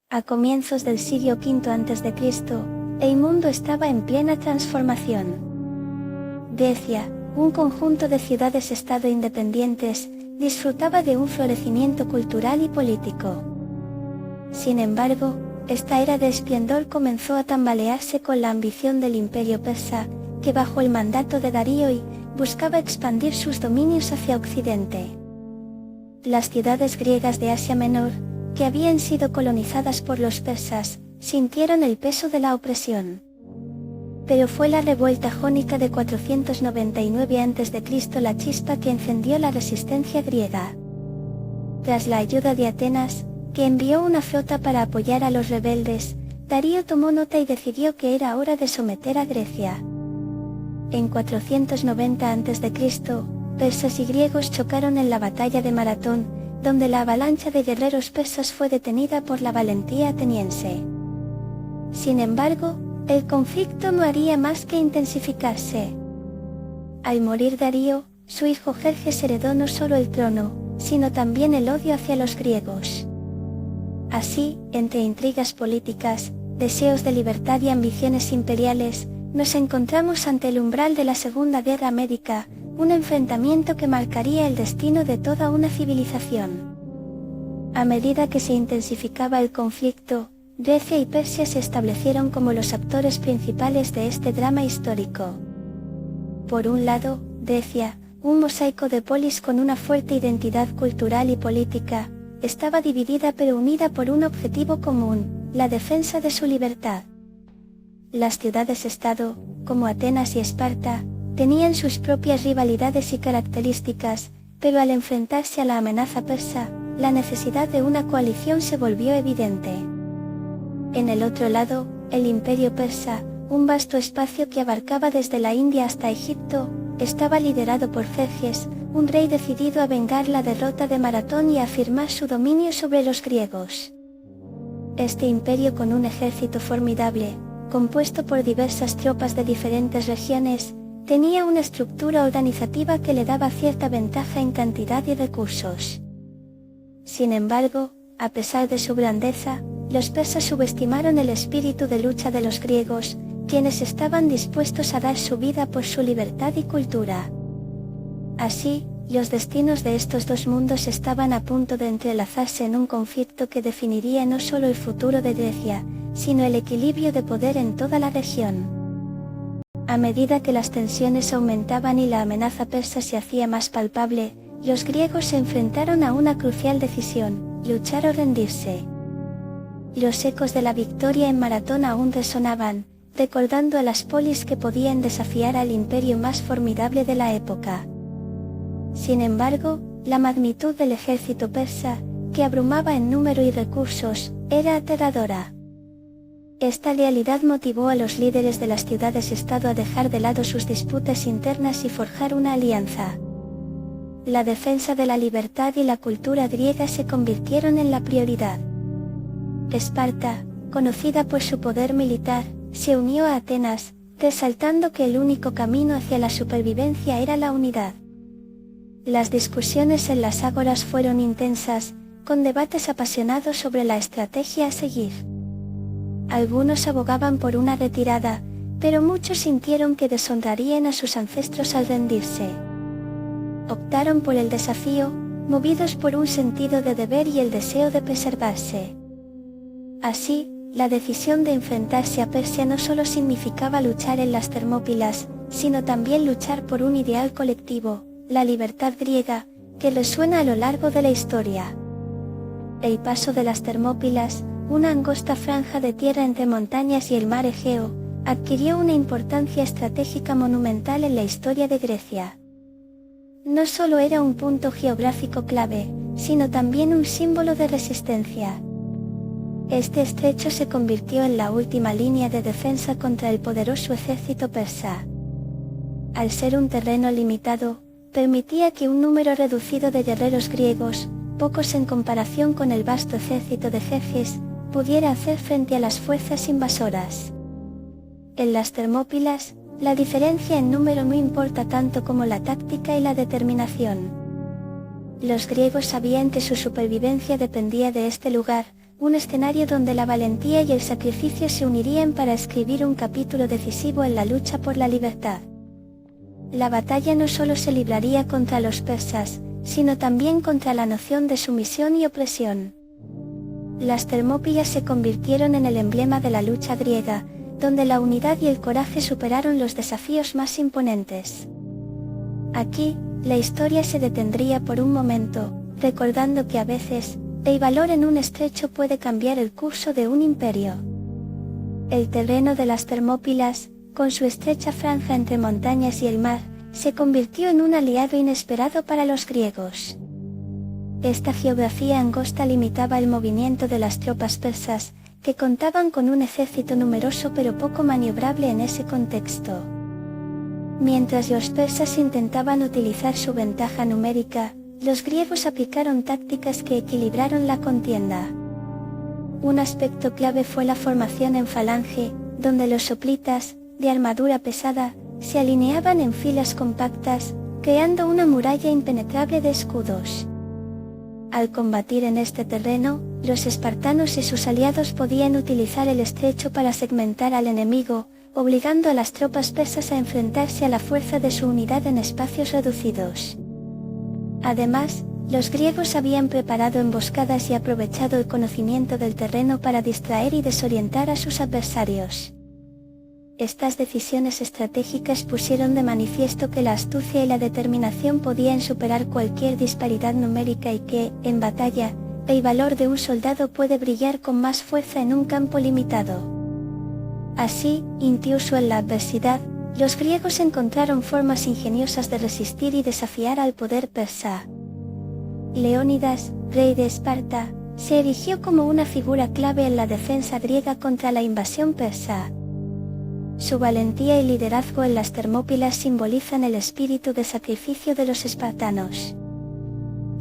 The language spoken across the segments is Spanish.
A comienzos del siglo V a.C., el mundo estaba en plena transformación. Grecia, un conjunto de ciudades-estado independientes, disfrutaba de un florecimiento cultural y político. Sin embargo, esta era de esplendor comenzó a tambalearse con la ambición del imperio persa, que bajo el mandato de Darío I, buscaba expandir sus dominios hacia Occidente. Las ciudades griegas de Asia Menor, que habían sido colonizadas por los persas, sintieron el peso de la opresión. Pero fue la revuelta jónica de 499 a.C. la chispa que encendió la resistencia griega. Tras la ayuda de Atenas, que envió una flota para apoyar a los rebeldes, Darío tomó nota y decidió que era hora de someter a Grecia. En 490 a.C., persas y griegos chocaron en la batalla de Maratón, donde la avalancha de guerreros persas fue detenida por la valentía ateniense. Sin embargo, el conflicto no haría más que intensificarse. Al morir Darío, su hijo Jerjes heredó no solo el trono, sino también el odio hacia los griegos. Así, entre intrigas políticas, deseos de libertad y ambiciones imperiales, nos encontramos ante el umbral de la Segunda Guerra Médica, un enfrentamiento que marcaría el destino de toda una civilización. A medida que se intensificaba el conflicto, Grecia y Persia se establecieron como los actores principales de este drama histórico. Por un lado, Grecia, un mosaico de polis con una fuerte identidad cultural y política, estaba dividida pero unida por un objetivo común, la defensa de su libertad. Las ciudades-estado, como Atenas y Esparta, tenían sus propias rivalidades y características, pero al enfrentarse a la amenaza persa, la necesidad de una coalición se volvió evidente. En el otro lado, el imperio persa, un vasto espacio que abarcaba desde la India hasta Egipto, estaba liderado por Jerjes, un rey decidido a vengar la derrota de Maratón y a afirmar su dominio sobre los griegos. Este imperio, con un ejército formidable, compuesto por diversas tropas de diferentes regiones, tenía una estructura organizativa que le daba cierta ventaja en cantidad y recursos. Sin embargo, a pesar de su grandeza, los persas subestimaron el espíritu de lucha de los griegos, quienes estaban dispuestos a dar su vida por su libertad y cultura. Así, los destinos de estos dos mundos estaban a punto de entrelazarse en un conflicto que definiría no solo el futuro de Grecia, sino el equilibrio de poder en toda la región. A medida que las tensiones aumentaban y la amenaza persa se hacía más palpable, los griegos se enfrentaron a una crucial decisión: luchar o rendirse. Los ecos de la victoria en Maratón aún resonaban, recordando a las polis que podían desafiar al imperio más formidable de la época. Sin embargo, la magnitud del ejército persa, que abrumaba en número y recursos, era aterradora. Esta realidad motivó a los líderes de las ciudades-estado a dejar de lado sus disputas internas y forjar una alianza. La defensa de la libertad y la cultura griega se convirtieron en la prioridad. Esparta, conocida por su poder militar, se unió a Atenas, resaltando que el único camino hacia la supervivencia era la unidad. Las discusiones en las ágoras fueron intensas, con debates apasionados sobre la estrategia a seguir. Algunos abogaban por una retirada, pero muchos sintieron que deshonrarían a sus ancestros al rendirse. Optaron por el desafío, movidos por un sentido de deber y el deseo de preservarse. Así, la decisión de enfrentarse a Persia no solo significaba luchar en las Termópilas, sino también luchar por un ideal colectivo, la libertad griega, que resuena a lo largo de la historia. El paso de las Termópilas, una angosta franja de tierra entre montañas y el mar Egeo, adquirió una importancia estratégica monumental en la historia de Grecia. No solo era un punto geográfico clave, sino también un símbolo de resistencia. Este estrecho se convirtió en la última línea de defensa contra el poderoso ejército persa. Al ser un terreno limitado, permitía que un número reducido de guerreros griegos, pocos en comparación con el vasto ejército de Jerjes, pudiera hacer frente a las fuerzas invasoras. En las Termópilas, la diferencia en número no importa tanto como la táctica y la determinación. Los griegos sabían que su supervivencia dependía de este lugar, un escenario donde la valentía y el sacrificio se unirían para escribir un capítulo decisivo en la lucha por la libertad. La batalla no solo se libraría contra los persas, sino también contra la noción de sumisión y opresión. Las Termópilas se convirtieron en el emblema de la lucha griega, donde la unidad y el coraje superaron los desafíos más imponentes. Aquí, la historia se detendría por un momento, recordando que a veces, el valor en un estrecho puede cambiar el curso de un imperio. El terreno de las Termópilas, con su estrecha franja entre montañas y el mar, se convirtió en un aliado inesperado para los griegos. Esta geografía angosta limitaba el movimiento de las tropas persas, que contaban con un ejército numeroso pero poco maniobrable en ese contexto. Mientras los persas intentaban utilizar su ventaja numérica, los griegos aplicaron tácticas que equilibraron la contienda. Un aspecto clave fue la formación en falange, donde los hoplitas, de armadura pesada, se alineaban en filas compactas, creando una muralla impenetrable de escudos. Al combatir en este terreno, los espartanos y sus aliados podían utilizar el estrecho para segmentar al enemigo, obligando a las tropas persas a enfrentarse a la fuerza de su unidad en espacios reducidos. Además, los griegos habían preparado emboscadas y aprovechado el conocimiento del terreno para distraer y desorientar a sus adversarios. Estas decisiones estratégicas pusieron de manifiesto que la astucia y la determinación podían superar cualquier disparidad numérica y que, en batalla, el valor de un soldado puede brillar con más fuerza en un campo limitado. Así, incluso en la adversidad, los griegos encontraron formas ingeniosas de resistir y desafiar al poder persa. Leónidas, rey de Esparta, se erigió como una figura clave en la defensa griega contra la invasión persa. Su valentía y liderazgo en las Termópilas simbolizan el espíritu de sacrificio de los espartanos.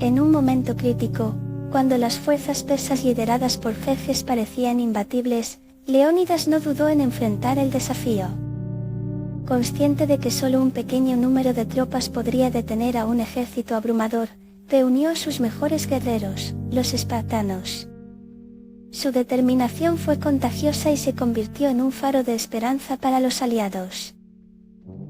En un momento crítico, cuando las fuerzas persas lideradas por Jerjes parecían imbatibles, Leónidas no dudó en enfrentar el desafío. Consciente de que solo un pequeño número de tropas podría detener a un ejército abrumador, reunió a sus mejores guerreros, los espartanos. Su determinación fue contagiosa y se convirtió en un faro de esperanza para los aliados.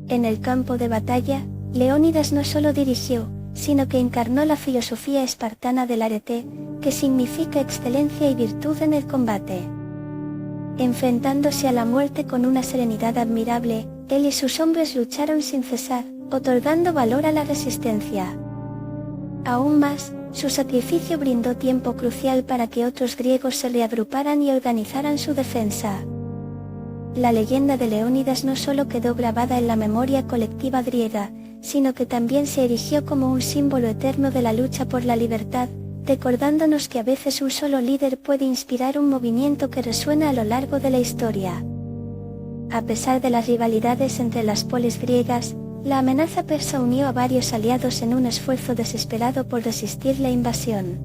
En el campo de batalla, Leónidas no solo dirigió, sino que encarnó la filosofía espartana del arete, que significa excelencia y virtud en el combate. Enfrentándose a la muerte con una serenidad admirable, él y sus hombres lucharon sin cesar, otorgando valor a la resistencia. Aún más, su sacrificio brindó tiempo crucial para que otros griegos se reagruparan y organizaran su defensa. La leyenda de Leónidas no solo quedó grabada en la memoria colectiva griega, sino que también se erigió como un símbolo eterno de la lucha por la libertad, recordándonos que a veces un solo líder puede inspirar un movimiento que resuena a lo largo de la historia. A pesar de las rivalidades entre las polis griegas, la amenaza persa unió a varios aliados en un esfuerzo desesperado por resistir la invasión.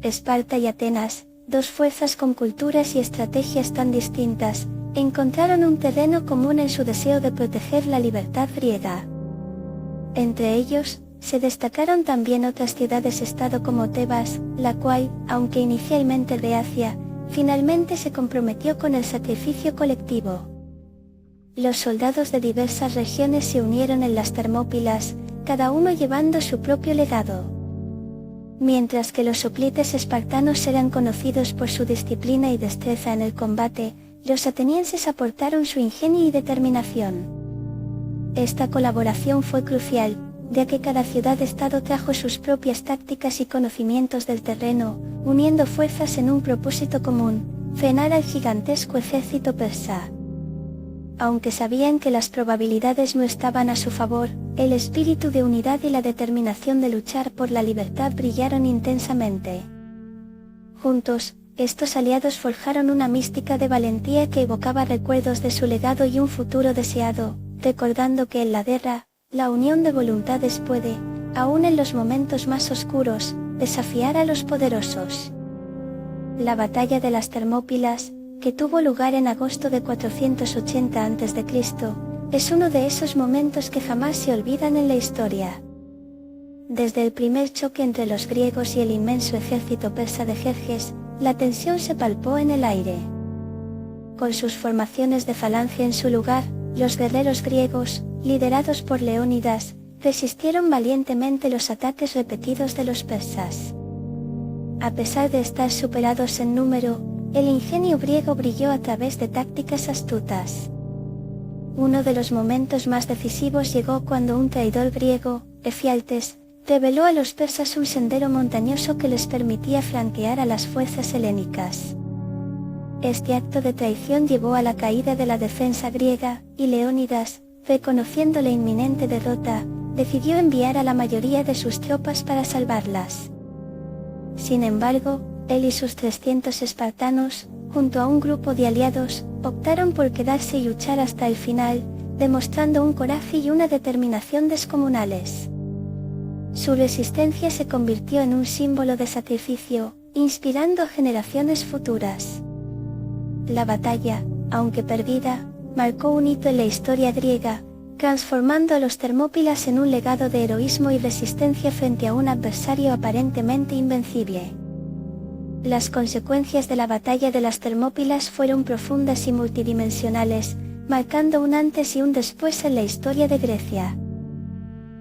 Esparta y Atenas, dos fuerzas con culturas y estrategias tan distintas, encontraron un terreno común en su deseo de proteger la libertad griega. Entre ellos, se destacaron también otras ciudades-estado como Tebas, la cual, aunque inicialmente reacia, finalmente se comprometió con el sacrificio colectivo. Los soldados de diversas regiones se unieron en las Termópilas, cada uno llevando su propio legado. Mientras que los hoplites espartanos eran conocidos por su disciplina y destreza en el combate, los atenienses aportaron su ingenio y determinación. Esta colaboración fue crucial, ya que cada ciudad-estado trajo sus propias tácticas y conocimientos del terreno, uniendo fuerzas en un propósito común: frenar al gigantesco ejército persa. Aunque sabían que las probabilidades no estaban a su favor, el espíritu de unidad y la determinación de luchar por la libertad brillaron intensamente. Juntos, estos aliados forjaron una mística de valentía que evocaba recuerdos de su legado y un futuro deseado, recordando que en la guerra, la unión de voluntades puede, aun en los momentos más oscuros, desafiar a los poderosos. La batalla de las Termópilas, que tuvo lugar en agosto de 480 a.C., es uno de esos momentos que jamás se olvidan en la historia. Desde el primer choque entre los griegos y el inmenso ejército persa de Jerjes, la tensión se palpó en el aire. Con sus formaciones de falange en su lugar, los guerreros griegos, liderados por Leónidas, resistieron valientemente los ataques repetidos de los persas. A pesar de estar superados en número, el ingenio griego brilló a través de tácticas astutas. Uno de los momentos más decisivos llegó cuando un traidor griego, Efialtes, reveló a los persas un sendero montañoso que les permitía flanquear a las fuerzas helénicas. Este acto de traición llevó a la caída de la defensa griega, y Leónidas, reconociendo la inminente derrota, decidió enviar a la mayoría de sus tropas para salvarlas. Sin embargo, él y sus 300 espartanos, junto a un grupo de aliados, optaron por quedarse y luchar hasta el final, demostrando un coraje y una determinación descomunales. Su resistencia se convirtió en un símbolo de sacrificio, inspirando a generaciones futuras. La batalla, aunque perdida, marcó un hito en la historia griega, transformando a los Termópilas en un legado de heroísmo y resistencia frente a un adversario aparentemente invencible. Las consecuencias de la batalla de las Termópilas fueron profundas y multidimensionales, marcando un antes y un después en la historia de Grecia.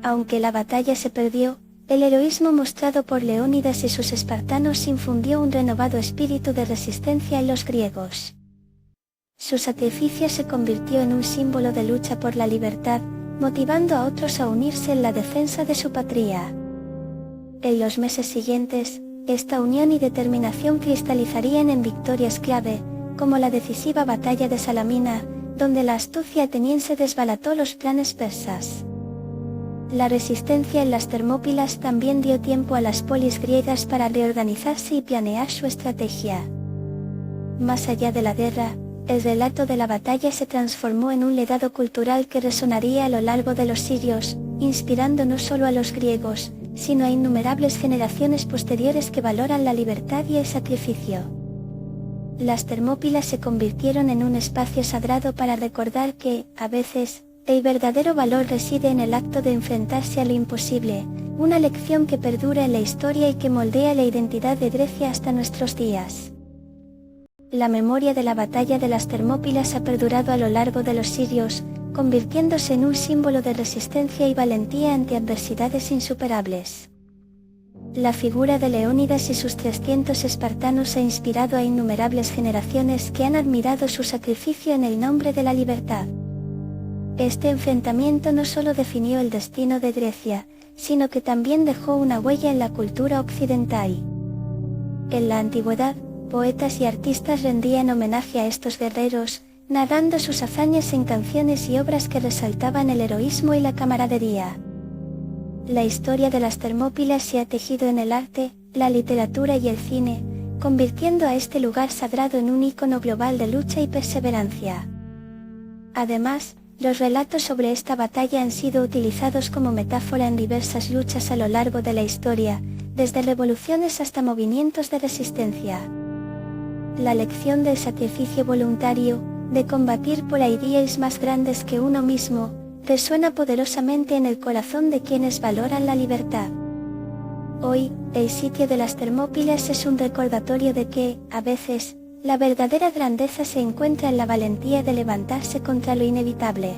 Aunque la batalla se perdió, el heroísmo mostrado por Leónidas y sus espartanos infundió un renovado espíritu de resistencia en los griegos. Su sacrificio se convirtió en un símbolo de lucha por la libertad, motivando a otros a unirse en la defensa de su patria. En los meses siguientes, esta unión y determinación cristalizarían en victorias clave, como la decisiva batalla de Salamina, donde la astucia ateniense desbarató los planes persas. La resistencia en las Termópilas también dio tiempo a las polis griegas para reorganizarse y planear su estrategia. Más allá de la guerra, el relato de la batalla se transformó en un legado cultural que resonaría a lo largo de los siglos, inspirando no solo a los griegos, sino a innumerables generaciones posteriores que valoran la libertad y el sacrificio. Las Termópilas se convirtieron en un espacio sagrado para recordar que, a veces, el verdadero valor reside en el acto de enfrentarse a lo imposible, una lección que perdura en la historia y que moldea la identidad de Grecia hasta nuestros días. La memoria de la batalla de las Termópilas ha perdurado a lo largo de los siglos, convirtiéndose en un símbolo de resistencia y valentía ante adversidades insuperables. La figura de Leónidas y sus 300 espartanos ha inspirado a innumerables generaciones que han admirado su sacrificio en el nombre de la libertad. Este enfrentamiento no solo definió el destino de Grecia, sino que también dejó una huella en la cultura occidental. En la antigüedad, poetas y artistas rendían homenaje a estos guerreros, narrando sus hazañas en canciones y obras que resaltaban el heroísmo y la camaradería. La historia de las Termópilas se ha tejido en el arte, la literatura y el cine, convirtiendo a este lugar sagrado en un ícono global de lucha y perseverancia. Además, los relatos sobre esta batalla han sido utilizados como metáfora en diversas luchas a lo largo de la historia, desde revoluciones hasta movimientos de resistencia. La lección del sacrificio voluntario, de combatir por ideas más grandes que uno mismo, resuena poderosamente en el corazón de quienes valoran la libertad. Hoy, el sitio de las Termópilas es un recordatorio de que, a veces, la verdadera grandeza se encuentra en la valentía de levantarse contra lo inevitable.